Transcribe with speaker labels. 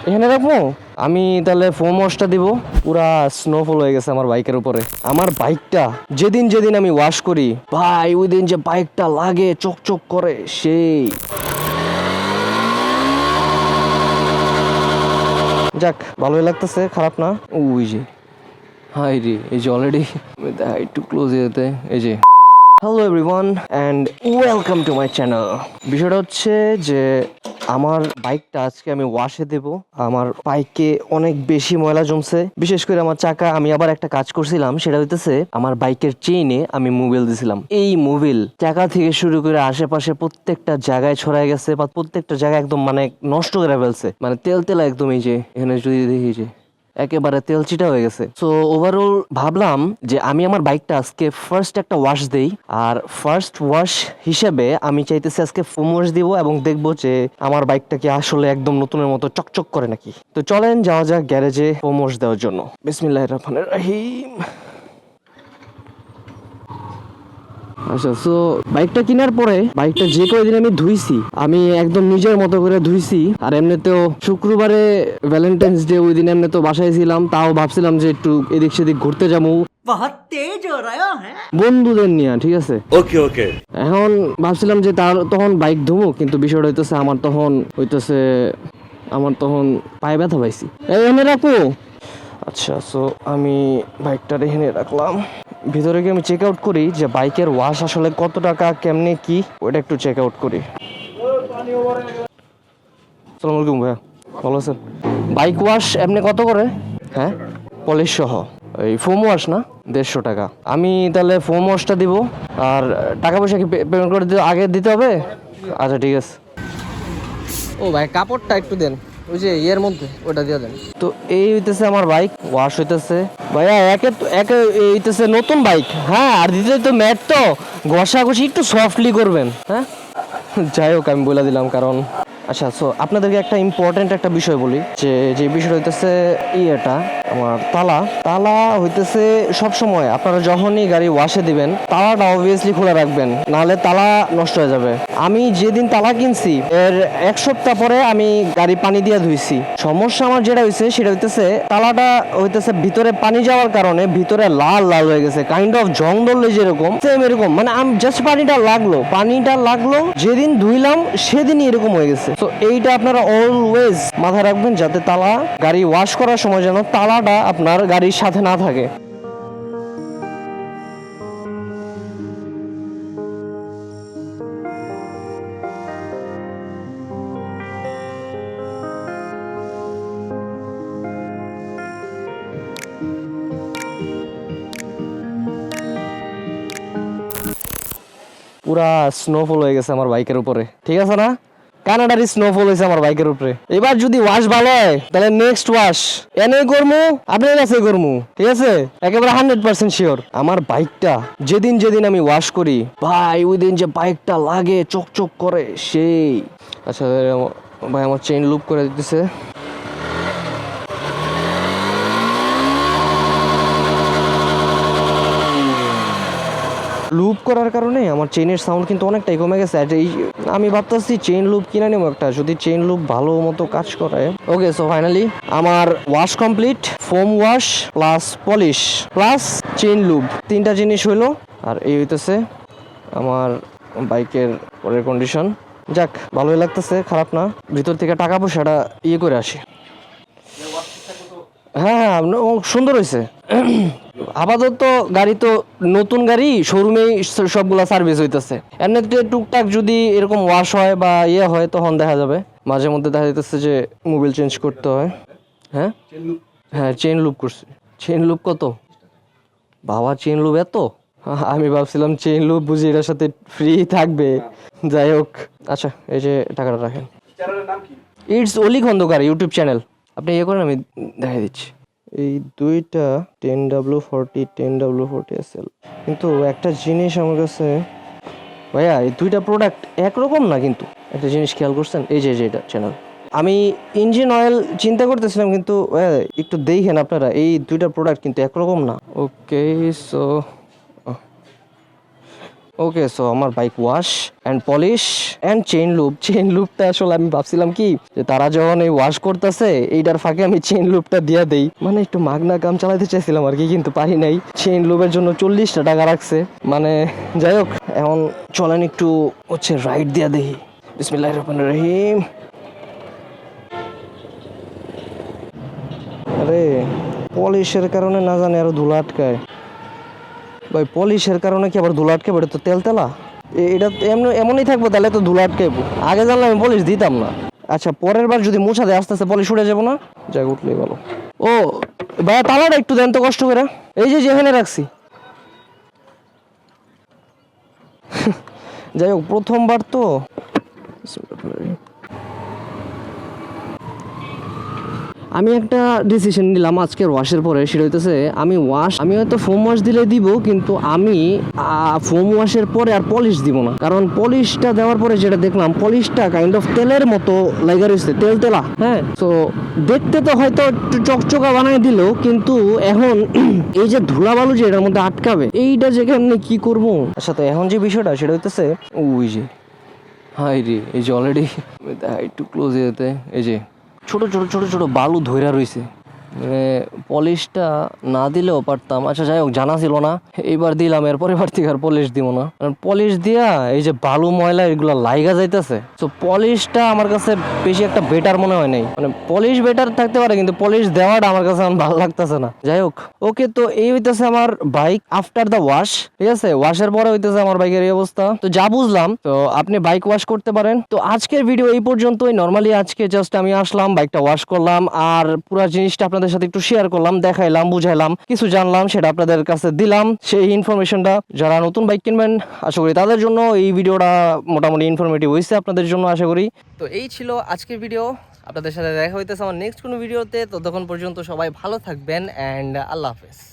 Speaker 1: এখানে রাখবো। আমি তাহলে ফোম ওয়াশটা দিব। পুরা স্নোফল হয়ে গেছে আমার বাইকের উপরে। আমার বাইকটা যেদিন যেদিন আমি ওয়াশ করি ভাই, ওই দিন যে বাইকটা লাগে চকচক করে সেই। যাক, ভালোই লাগতেছে, খারাপ না। ওই যে হাই রে, এই যে অলরেডি একটু ক্লোজ যেতে, এই যে hello everyone and welcome to my channel. বিষয়টা হচ্ছে যে আমার বাইকটা আজকে আমি ওয়াশে দেব। আমার বাইকে অনেক বেশি ময়লা জমছে, বিশেষ করে আমার চাকা। আমি আবার একটা কাজ করছিলাম, সেটা হইতেছে আমার বাইকের চেইনে আমি মোবিল দিছিলাম। এই মোবিল চাকা থেকে শুরু করে আশেপাশে প্রত্যেকটা জায়গায় ছড়াই গেছে, বা প্রত্যেকটা জায়গায় একদম মানে নষ্ট করে ফেলছে, মানে তেল তেলা একদম। এই যে এখানে যদি দেখি যে একেবারে তেল চিটা হয়ে গেছে। সো ওভারঅল ভাবলাম যে আমি আমার বাইকটা আজকে ফার্স্ট একটা ওয়াশ দেই। আর ফার্স্ট ওয়াশ হিসেবে আমি চাইতেছি আজকে ফোম ওয়াশ দিব, এবং দেখবো যে আমার বাইকটা কি আসলে একদম নতুনের মতো চকচক করে নাকি। তো চলেন যাওয়া যাক গ্যারেজে ফোম ওয়াশ দেওয়ার জন্য। বিসমিল্লাহির রহমানির রহিম। আচ্ছা, সো বাইকটা কেনার পরে বাইকটা যে কয়দিন আমি ধুইছি, আমি একদম নিজের মতো করে ধুইছি। আর এমনিতেও শুক্রবারে ভ্যালেন্টাইন্স ডে, ওই দিন এমনি তো বাসায় ছিলাম, তাও ভাবছিলাম যে একটু এদিক সেদিক ঘুরতে যাবো বন্ধুদের নিয়ে, ঠিক আছে। ওকে ওকে, এখন ভাবছিলাম যে তখন বাইক ধুমো, কিন্তু বিষয়টা হইতেছে আমার তখন পায়ে ব্যথা পাইছি। এনে রাখো। আচ্ছা, সো আমি বাইকটা এখানে রাখলাম। ভিতরে গিয়ে আমি চেক আউট করি যে বাইকের ওয়াশ আসলে কত টাকা, কেমনে কি, ওইটা একটু চেক আউট করি। আসসালামু আলাইকুম ভাইয়া, ভালো আছেন? বাইক ওয়াশ এমনি কত করে? হ্যাঁ, পলিশ সহ এই ফোম ওয়াশ না? 150 টাকা। আমি তাহলে ফোম ওয়াশটা দিব। আর টাকা পয়সা কি পেমেন্ট করে আগে দিতে হবে? আচ্ছা ঠিক আছে। ও ভাই, কাপড়টা একটু দেন, ওই যে ইয়ের মধ্যে ওটা দিয়ে দেন তো। এই হইতেছে আমার বাইক ওয়াশ হইতেছে ভাইয়া। একে হইতেছে নতুন বাইক, হ্যাঁ। আর দ্বিতীয় তো ম্যাট, তো ঘষাঘষি একটু সফটলি করবেন, হ্যাঁ। যাই হোক, আমি বলে দিলাম কারণ। আচ্ছা, সো আপনাদেরকে একটা ইম্পর্টেন্ট একটা বিষয় বলি, যে বিষয় হইতেছে এটা আমার তালা হইতেছে সব সময় আপনারা যখনই গাড়ি ওয়াশে দিবেন, তালাটা অবভিয়াসলি খোলা রাখবেন, নাহলে তালা নষ্ট হয়ে যাবে। আমি যেদিন তালা কিনছি এর 1 সপ্তাহ পরে আমি গাড়ি পানি দিয়ে ধুইছি। সমস্যা আমার যেটা হয়েছে সেটা হইতেছে তালাটা হইতেছে ভিতরে পানি যাওয়ার কারণে ভিতরে লাল লাল হয়ে গেছে, কাইন্ড অফ জং ধরলে যেরকম সেম এরকম। মানে আমি জাস্ট পানিটা লাগলো যেদিন ধুইলাম সেদিনই এরকম হয়ে গেছে। তো এইটা আপনারা অলওয়েজ মাথায় রাখবেন, যাতে তালা গাড়ি ওয়াশ করার সময় যেন তালাটা আপনার গাড়ির সাথে না থাকে। পুরা স্নোফল হয়ে গেছে আমার বাইকের উপরে, ঠিক আছে না? কানাডারই স্নোফল হয়েছে আমার বাইকের উপরে। এবার যদি ওয়াশ ভালো হয় তাহলে নেক্সট ওয়াশ এনে করবো, আপনার কাছে করবো, ঠিক আছে? একেবারে 100% শিওর। আমার বাইকটা যেদিন যেদিন আমি ওয়াশ করি ভাই, ওই দিন যে বাইকটা লাগে চকচক করে সেই। আচ্ছা ভাই, আমার চেইন লুপ করে দিতেছে। লুপ করার কারণে আমার চেইনের সাউন্ড কিন্তু অনেকটাই কমে গেছে। আমি ভাবতেছি চেইন লুপ কিনে নেবো একটা, যদি চেইন লুপ ভালো মতো কাজ করে। ওকে, সো ফাইনালি আমার wash complete. Foam wash plus polish plus chain loop, 3টা জিনিস হইলো। আর এই হইতেছে আমার বাইকের পরের কন্ডিশন। যাক, ভালোই লাগতেছে, খারাপ না। ভিতর থেকে টাকা পয়সাটা করে আসি। হ্যাঁ হ্যাঁ, সুন্দর হয়েছে। আপাতত গাড়ি তো নতুন গাড়ি, শোরুমেই সবগুলা সার্ভিস হইতেছে। এমনিতে টুকটাক যদি এরকম ওয়াশ হয় বা হয় তখন দেখা যাবে। মাঝে মধ্যে দেখা যাইতেছে যে মোবিল চেঞ্জ করতে হয়। হ্যাঁ হ্যাঁ, চেইন লুপ করছি। চেইন লুপ কত বাবা? চেইন লুপ এত? আমি ভাবছিলাম চেইন লুপ বুঝি এটার সাথে ফ্রি থাকবে। যাই হোক, আচ্ছা এই যে টাকাটা রাখেন। It's Oli Khandakar YouTube channel. আপনি করেন, আমি দেখাই দিচ্ছি। এই দুইটা 10W40 10W40 SL। কিন্তু একটা জিনিস আমার কাছে ভাইয়া, এই দুইটা প্রোডাক্ট একরকম না। কিন্তু একটা জিনিস খেয়াল করছেন, এই যে এটা চ্যানেল, আমি ইঞ্জিন অয়েল চিন্তা করতেছিলাম, কিন্তু একটু দেখেন আপনারা, এই দুইটা প্রোডাক্ট কিন্তু একরকম না। ওকে, সো ওকে, সো আমার bike wash and polish and chain লুপটা আসলে আমি ভাবছিলাম কি যে তারা যখন এই ওয়াশ করতেছে এইটার ফাঁকে আমি চেইন লুপটা দিয়ে দেই, মানে একটু মাগনা কাম চালাতে চাইছিলাম আর কি, কিন্তু পারি নাই। চেইন লুপের জন্য 40টা টাকা রাখছে, মানে যাই হোক। এখন চলেন একটু হচ্ছে রাইড দিয়া দেই। বিসমিল্লাহির রহমানির রহিম। আরে পলিশের কারণে না জানি আরো ধুলা আটকায় ভাই, পলিশের কারণে কি আবার ধুলা আটকাবে? এটা তো তেলতেলা, এটা এমনই থাকবো, তাহলে তো ধুলা আটকাইবো। আগে জানলে আমি পলিশ দিতাম না। আচ্ছা, পরের বার যদি মোছা দেয় আস্তে আস্তে পলিশ উঠে যাবো না? যাই উঠলেই ভালো। ও ভাইয়া, তালাটা একটু দেন তো কষ্ট করে। এই যে যেখানে রাখছি। যাই হোক, প্রথমবার তো। আমি একটা ডিসিশন নিলাম আজকের ওয়াশের পরে, সেটা হইতেছে আমি হয়তো ফোম ওয়াশ দিলে দিব, কিন্তু আমি ফোম ওয়াশের পরে আর পলিশ দিব না। কারণ পলিশটা দেওয়ার পরে যেটা দেখলাম, পলিশটা কাইন্ড অফ তেলের মতো লাগা রয়েছে, তেলা। হ্যাঁ, তো দেখতে তো হয়তো একটু চকচকা বানাই দিল, কিন্তু এখন এই যে ধুলাবালু যে এটার মধ্যে আটকাবে, এইটা যেখানে কি করবো। আচ্ছা, তো এখন যে বিষয়টা সেটা হইতেছে ওই যে, হাই রে, এই যে অলরেডি একটু ক্লোজ যেতে, এই যে ছোট ছোট ছোট ছোট বালু ধইরা রইছে, মানে পলিশটা না দিলেও পারতাম। আচ্ছা যাই হোক, জানা ছিল না, এইবার দিলাম, এরপরে বার থেকে আর পলিশ দিব না। কারণ পলিশ দিয়া এই যে বালু ময়লা এগুলো লাইগা যাইতেছে। তো পলিশটা আমার কাছে বেশি একটা বেটার মনে হয় নাই, মানে পলিশ বেটার থাকতে পারে, কিন্তু পলিশ দেওয়াটা আমার কাছে আমার ভালো লাগতেছে না। যাই হোক, ওকে, তো এই হইতেছে আমার বাইক আফটার দ্য ওয়াশ। ঠিক আছে, ওয়াশের পরে হইতেছে আমার বাইকের এই অবস্থা। তো যা বুঝলাম, তো আপনি বাইক ওয়াশ করতে পারেন। তো আজকের ভিডিও এই পর্যন্তই। নর্মালি আজকে জাস্ট আমি আসলাম, বাইকটা ওয়াশ করলাম, আর পুরো জিনিসটা আপনাদের সাথে একটু শেয়ার করলাম, দেখাইলাম, বুঝাইলাম, কিছু জানলাম, সেটা আপনাদের কাছে দিলাম। সেই ইনফরমেশনটা যারা নতুন বাইক কিনবেন, আশা করি তাদের জন্য এই ভিডিওটা মোটামুটি ইনফরমেটিভ হয়েছে, আপনাদের জন্য আশা করি। তো এই ছিল আজকের ভিডিও, আপনাদের সাথে দেখা হইতেছে আমার নেক্সট কোনো ভিডিওতে। ততক্ষণ পর্যন্ত সবাই ভালো থাকবেন, অ্যান্ড আল্লাহ হাফেজ।